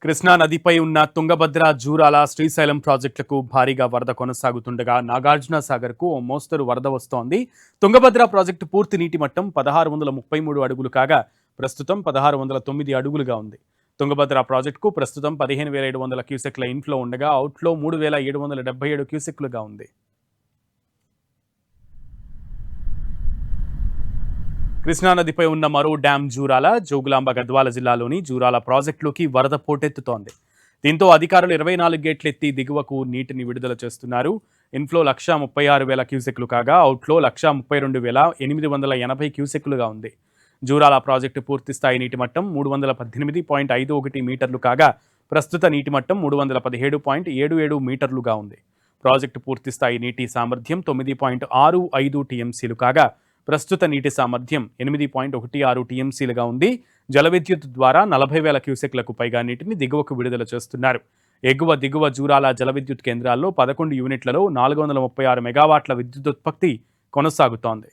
కృష్ణా నదిపై ఉన్న తుంగభద్ర, జూరాల, శ్రీశైలం ప్రాజెక్టులకు భారీగా వరద కొనసాగుతుండగా నాగార్జున సాగర్కు ఓ మోస్తరు వరద వస్తోంది. తుంగభద్ర ప్రాజెక్టు పూర్తి నీటి మట్టం 1633 అడుగులు కాగా ప్రస్తుతం 1609 అడుగులుగా ఉంది. తుంగభద్ర ప్రాజెక్టుకు ప్రస్తుతం 15,700 క్యూసెక్ల ఇన్ఫ్లో ఉండగా అవుట్ఫ్లో 3,777 క్యూసెక్లుగా ఉంది. కృష్ణానదిపై ఉన్న మరో డ్యాం జూరాల, జోగులాంబ గద్వాల జిల్లాలోని జూరాల ప్రాజెక్టులోకి వరద పోటెత్తుతోంది. దీంతో అధికారులు 24 గేట్లెత్తి దిగువకు నీటిని విడుదల చేస్తున్నారు. ఇన్ఫ్లో 136,000 క్యూసెక్లు కాగా అవుట్ఫ్లో 132,880 క్యూసెక్లుగా ఉంది. జూరాల ప్రాజెక్టు పూర్తిస్థాయి నీటి మట్టం 318.51 మీటర్లు కాగా ప్రస్తుత నీటి మట్టం 317.77 మీటర్లుగా ఉంది. ప్రాజెక్టు పూర్తిస్థాయి నీటి సామర్థ్యం 9.65 టీఎంసీలు కాగా ప్రస్తుత నీటి సామర్థ్యం 8.16 టీఎంసీలుగా ఉంది. జల విద్యుత్ ద్వారా 40,000 క్యూసెక్లకు పైగా నీటిని దిగువకు విడుదల చేస్తున్నారు. ఎగువ దిగువ జూరాల జల విద్యుత్ కేంద్రాల్లో 11 యూనిట్లలో 436 మెగావాట్ల విద్యుదుత్పత్తి కొనసాగుతోంది.